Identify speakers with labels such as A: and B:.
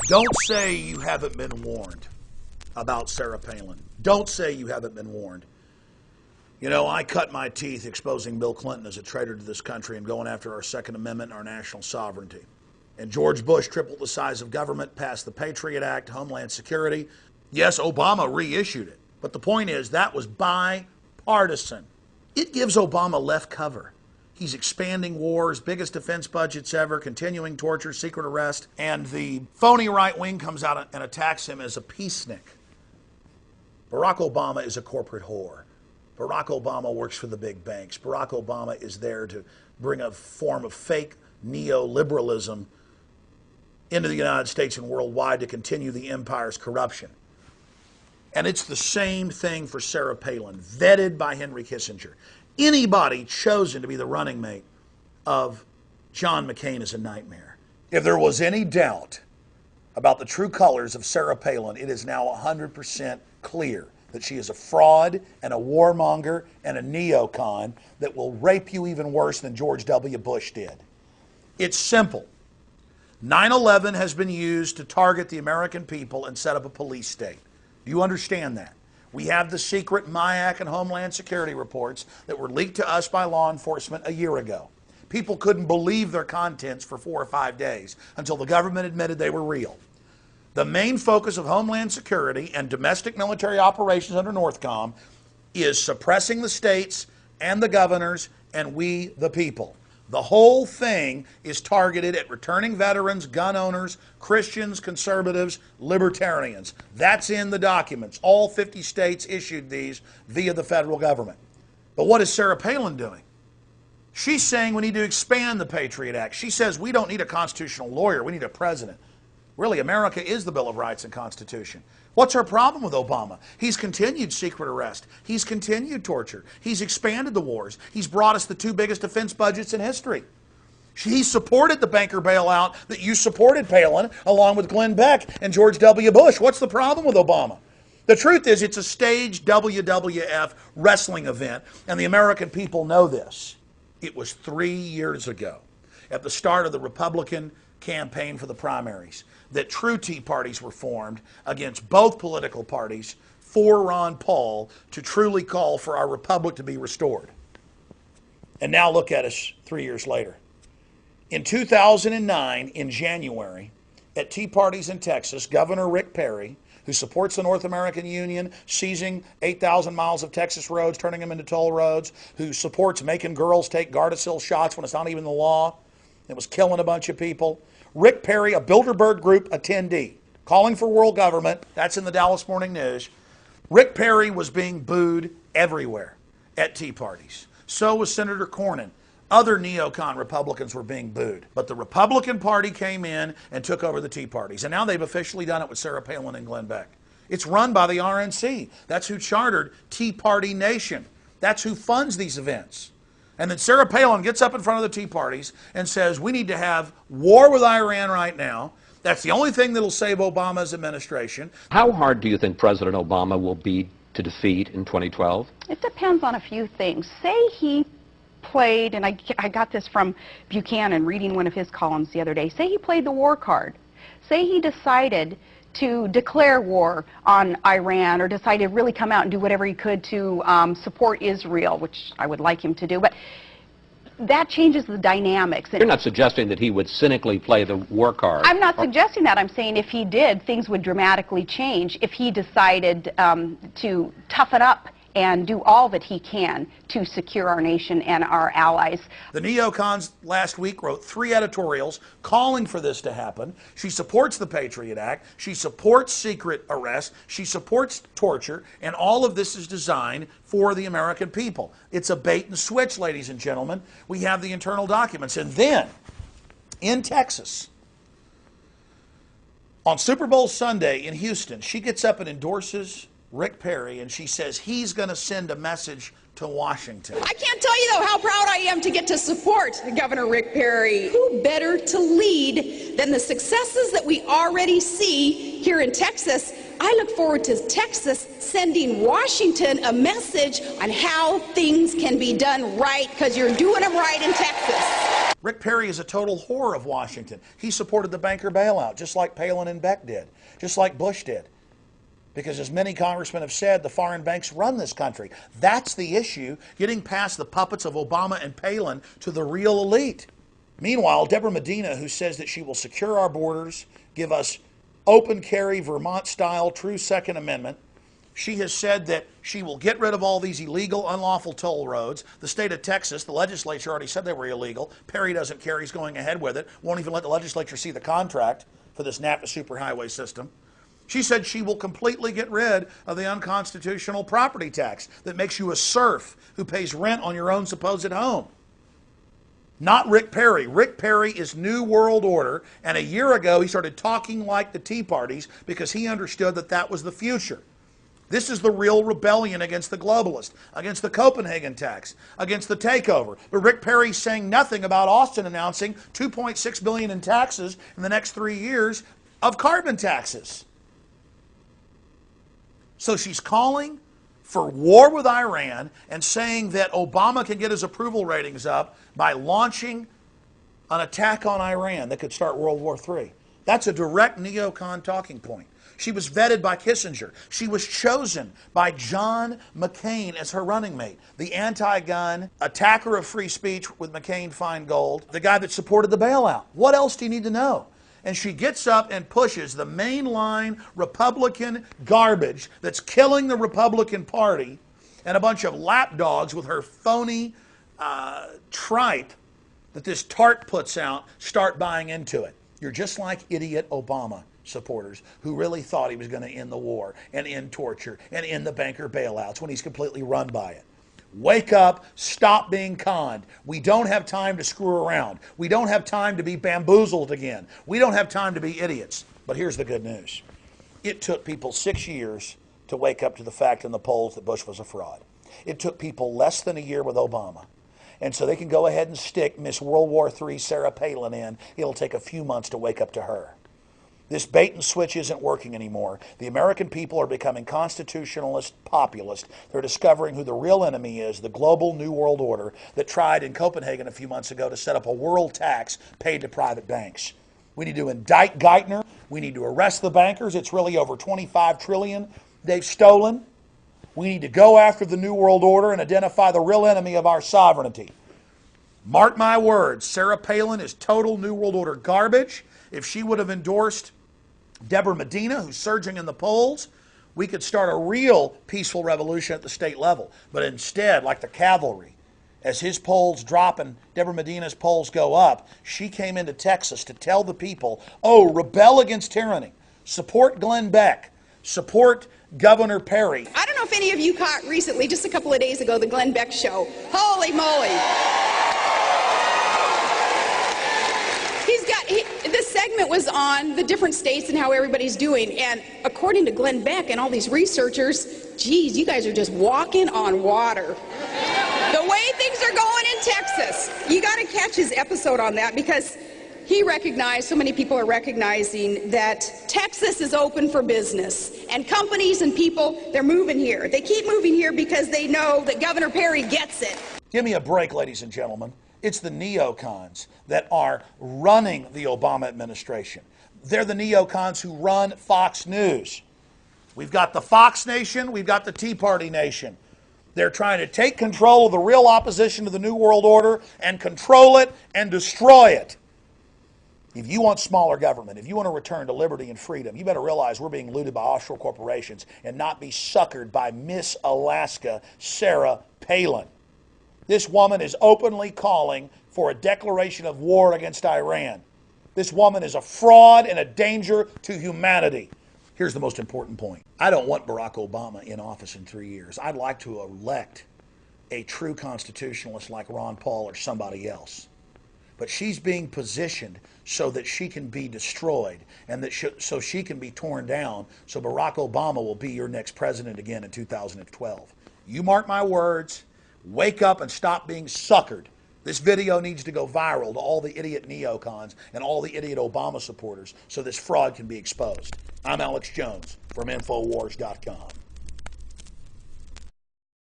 A: Don't say you haven't been warned about Sarah Palin. Don't say you haven't been warned. You know, I cut my teeth exposing Bill Clinton as a traitor to this country and going after our Second Amendment and our national sovereignty. And George Bush tripled the size of government, passed the Patriot Act, Homeland Security. Yes, Obama reissued it. But the point is, that was bipartisan. It gives Obama left cover. He's expanding wars, biggest defense budgets ever, continuing torture, secret arrest, and the phony right wing comes out and attacks him as a peacenik. Barack Obama is a corporate whore. Barack Obama works for the big banks. Barack Obama is there to bring a form of fake neoliberalism into the United States and worldwide to continue the empire's corruption. And it's the same thing for Sarah Palin, vetted by Henry Kissinger. Anybody chosen to be the running mate of John McCain is a nightmare. If there was any doubt about the true colors of Sarah Palin, it is now 100% clear that she is a fraud and a warmonger and a neocon that will rape you even worse than George W. Bush did. It's simple. 9/11 has been used to target the American people and set up a police state. Do you understand that? We have the secret MIAC and Homeland Security reports that were leaked to us by law enforcement a year ago. People couldn't believe their contents for 4 or 5 days until the government admitted they were real. The main focus of Homeland Security and domestic military operations under NORTHCOM is suppressing the states and the governors and we the people. The whole thing is targeted at returning veterans, gun owners, Christians, conservatives, libertarians. That's in the documents. All 50 states issued these via the federal government. But what is Sarah Palin doing? She's saying we need to expand the Patriot Act. She says we don't need a constitutional lawyer, we need a president. Really, America is the Bill of Rights and Constitution. What's her problem with Obama? He's continued secret arrest. He's continued torture. He's expanded the wars. He's brought us the 2 biggest defense budgets in history. He supported the banker bailout that you supported, Palin, along with Glenn Beck and George W. Bush. What's the problem with Obama? The truth is it's a staged WWF wrestling event, and the American people know this. It was 3 years ago, at the start of the Republican campaign for the primaries, that true Tea Parties were formed against both political parties for Ron Paul to truly call for our republic to be restored. And now look at us 3 years later. In 2009, in January, at Tea Parties in Texas, Governor Rick Perry, who supports the North American Union, seizing 8,000 miles of Texas roads, turning them into toll roads, who supports making girls take Gardasil shots when it's not even the law, it was killing a bunch of people. Rick Perry, a Bilderberg Group attendee, calling for world government. That's in the Dallas Morning News. Rick Perry was being booed everywhere at Tea Parties. So was Senator Cornyn. Other neocon Republicans were being booed. But the Republican Party came in and took over the Tea Parties. And now they've officially done it with Sarah Palin and Glenn Beck. It's run by the RNC. That's who chartered Tea Party Nation. That's who funds these events. And then Sarah Palin gets up in front of the Tea Parties and says, we need to have war with Iran right now. That's the only thing that'll save Obama's administration.
B: How hard do you think President Obama will be to defeat in 2012?
C: It depends on a few things. Say he played, and I got this from Buchanan reading one of his columns the other day. Say he played the war card. Say he decided to declare war on Iran or decide to really come out and do whatever he could to support Israel, which I would like him to do. But that changes the dynamics.
B: You're not suggesting that he would cynically play the war card.
C: I'm not suggesting that. I'm saying if he did, things would dramatically change if he decided to toughen up and do all that he can to secure our nation and our allies.
A: The neocons last week wrote 3 editorials calling for this to happen. She supports the Patriot Act. She supports secret arrest. She supports torture. And all of this is designed for the American people. It's a bait and switch, ladies and gentlemen. We have the internal documents. And then, in Texas, on Super Bowl Sunday in Houston, she gets up and endorses Rick Perry, and she says he's going to send a message to Washington.
D: I can't tell you, though, how proud I am to get to support Governor Rick Perry. Who better to lead than the successes that we already see here in Texas? I look forward to Texas sending Washington a message on how things can be done right, because you're doing them right in Texas.
A: Rick Perry is a total whore of Washington. He supported the banker bailout, just like Palin and Beck did, just like Bush did. Because as many congressmen have said, the foreign banks run this country. That's the issue, getting past the puppets of Obama and Palin to the real elite. Meanwhile, Deborah Medina, who says that she will secure our borders, give us open carry, Vermont-style, true Second Amendment, she has said that she will get rid of all these illegal, unlawful toll roads. The state of Texas, the legislature already said they were illegal. Perry doesn't care. He's going ahead with it. Won't even let the legislature see the contract for this NAPA superhighway system. She said she will completely get rid of the unconstitutional property tax that makes you a serf who pays rent on your own supposed home. Not Rick Perry. Rick Perry is New World Order, and a year ago he started talking like the Tea Parties because he understood that that was the future. This is the real rebellion against the globalists, against the Copenhagen tax, against the takeover. But Rick Perry's saying nothing about Austin announcing $2.6 billion in taxes in the next 3 years of carbon taxes. So she's calling for war with Iran and saying that Obama can get his approval ratings up by launching an attack on Iran that could start World War III. That's a direct neocon talking point. She was vetted by Kissinger. She was chosen by John McCain as her running mate, the anti-gun, attacker of free speech with McCain-Feingold, the guy that supported the bailout. What else do you need to know? And she gets up and pushes the mainline Republican garbage that's killing the Republican Party and a bunch of lapdogs with her phony tripe that this tart puts out start buying into it. You're just like idiot Obama supporters who really thought he was going to end the war and end torture and end the banker bailouts when he's completely run by it. Wake up, stop being conned. We don't have time to screw around. We don't have time to be bamboozled again. We don't have time to be idiots. But here's the good news. It took people 6 years to wake up to the fact in the polls that Bush was a fraud. It took people less than a year with Obama. And so they can go ahead and stick Miss World War III Sarah Palin in. It'll take a few months to wake up to her. This bait and switch isn't working anymore. The American people are becoming constitutionalist, populist. They're discovering who the real enemy is, the global New World Order that tried in Copenhagen a few months ago to set up a world tax paid to private banks. We need to indict Geithner. We need to arrest the bankers. It's really over $25 trillion they've stolen. We need to go after the New World Order and identify the real enemy of our sovereignty. Mark my words, Sarah Palin is total New World Order garbage. If she would have endorsed Deborah Medina, who's surging in the polls, we could start a real peaceful revolution at the state level. But instead, like the cavalry, as his polls drop and Deborah Medina's polls go up, she came into Texas to tell the people, oh, rebel against tyranny, support Glenn Beck, support Governor Perry.
D: I don't know if any of you caught recently, just a couple of days ago, the Glenn Beck show. Holy moly. This segment was on the different states and how everybody's doing. And according to Glenn Beck and all these researchers, geez, you guys are just walking on water. The way things are going in Texas. You got to catch his episode on that because he recognized, so many people are recognizing that Texas is open for business. And companies and people, they're moving here. They keep moving here because they know that Governor Perry gets it.
A: Give me a break, ladies and gentlemen. It's the neocons that are running the Obama administration. They're the neocons who run Fox News. We've got the Fox Nation, we've got the Tea Party Nation. They're trying to take control of the real opposition to the New World Order and control it and destroy it. If you want smaller government, if you want to return to liberty and freedom, you better realize we're being looted by offshore corporations and not be suckered by Miss Alaska Sarah Palin. This woman is openly calling for a declaration of war against Iran. This woman is a fraud and a danger to humanity. Here's the most important point. I don't want Barack Obama in office in 3 years. I'd like to elect a true constitutionalist like Ron Paul or somebody else. But she's being positioned so that she can be destroyed and that so she can be torn down so Barack Obama will be your next president again in 2012. You mark my words. Wake up and stop being suckered. This video needs to go viral to all the idiot neocons and all the idiot Obama supporters so this fraud can be exposed. I'm Alex Jones from Infowars.com.